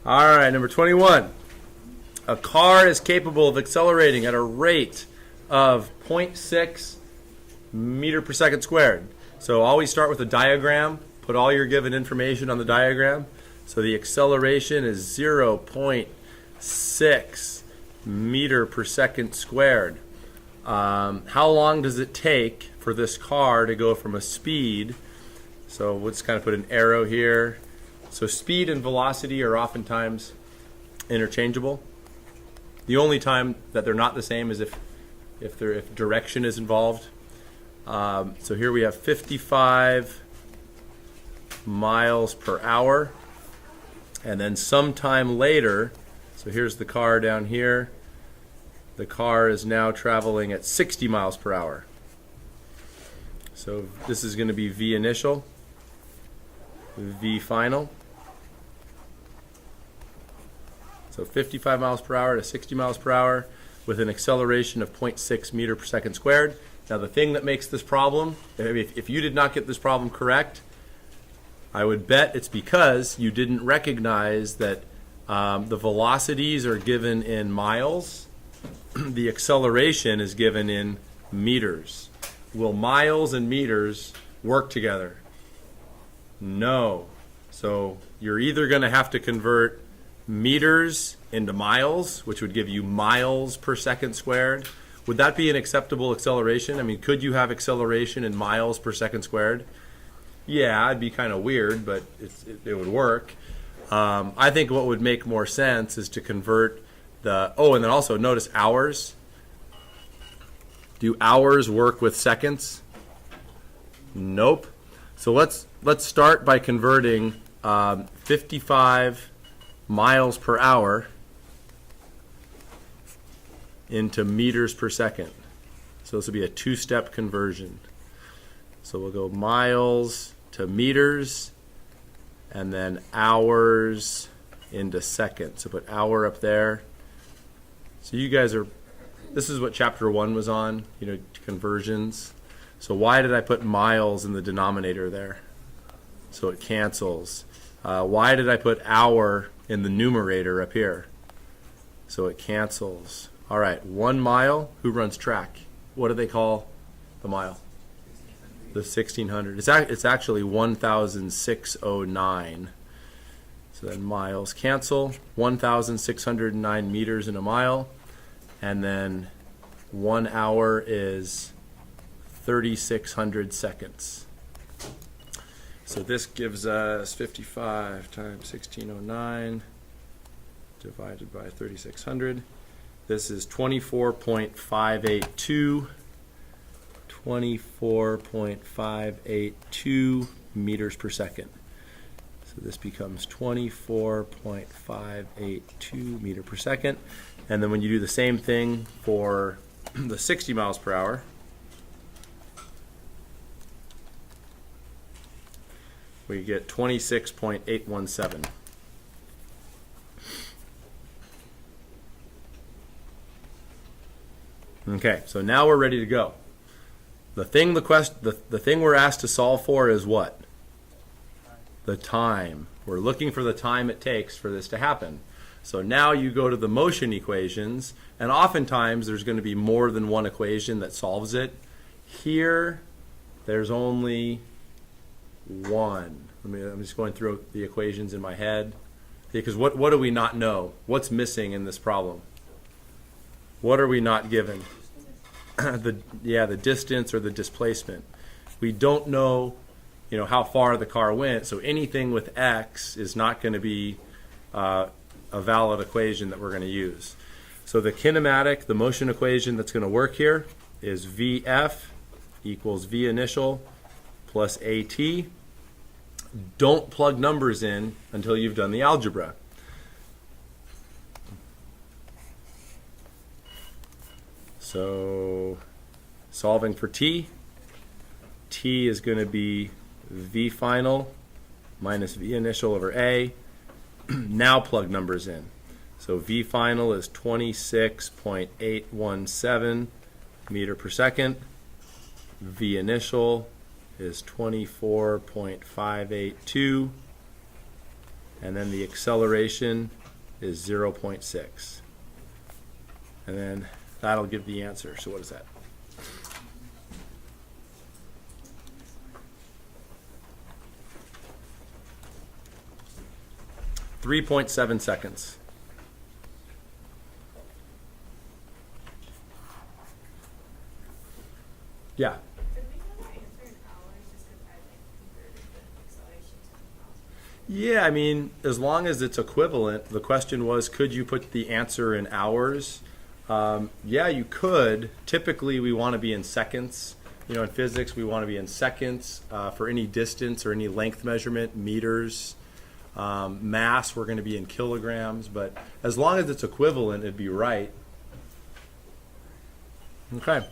All right, number 21. A car is capable of accelerating at a rate of 0.6 meter per second squared. So always start with a diagram. Put all your given information on the diagram. So the acceleration is 0.6 meter per second squared. How long does it take for this car to go from a speed? So let's kind of put an arrow here. So speed and velocity are oftentimes interchangeable. The only time that they're not the same is if direction is involved. So here we have 55 miles per hour. And then sometime later, so here's the car down here. The car is now traveling at 60 miles per hour. So this is going to be V initial, V final. So 55 miles per hour to 60 miles per hour with an acceleration of 0.6 meter per second squared. Now the thing that makes this problem, if you did not get this problem correct, I would bet it's because you didn't recognize that the velocities are given in miles. The acceleration is given in meters. Will miles and meters work together? No. So you're either going to have to convert meters into miles, which would give you miles per second squared. Would that be an acceptable acceleration? I mean, could you have acceleration in miles per second squared? Yeah, it'd be kind of weird, but it would work. I think what would make more sense is to convert and then also notice hours. Do hours work with seconds? Nope. So let's start by converting 55 miles per hour into meters per second. So this will be a two-step conversion. So we'll go miles to meters, and then hours into seconds. So put hour up there. So you guys this is what chapter 1 was on, conversions. So why did I put miles in the denominator there? So it cancels. Why did I put hour in the numerator up here? So it cancels. All right, 1 mile, who runs track? What do they call the mile? The 1600. It's actually 1,609. So then miles cancel. 1,609 meters in a mile. And then 1 hour is 3,600 seconds. So this gives us 55 times 1609 divided by 3,600. This is 24.582. 24.582 meters per second. So this becomes 24.582 meter per second. And then when you do the same thing for the 60 miles per hour, we get 26.817. Okay, so now we're ready to go. The thing we're asked to solve for is what? The time. We're looking for the time it takes for this to happen. So now you go to the motion equations, and oftentimes there's going to be more than one equation that solves it. Here, there's only one. I'm just going through the equations in my head. Because what do we not know? What's missing in this problem? What are we not given? The distance or the displacement. We don't know, how far the car went. So anything with x is not going to be a valid equation that we're going to use. So the kinematic, the motion equation that's going to work here is VF equals V initial plus AT. Don't plug numbers in until you've done the algebra. So solving for t is going to be V final minus V initial over A. Now plug numbers in. So V final is 26.817 meter per second. V initial is 24.582. and then the acceleration is 0.6. And then that'll give the answer. So what is that? .7 seconds. Yeah. Yeah, I mean, as long as it's equivalent, the question was, could you put the answer in hours? Yeah, you could. Typically, we want to be in seconds. You know, in physics, we want to be in seconds for any distance or any length measurement, meters. Mass, we're going to be in kilograms. But as long as it's equivalent, it'd be right. Okay.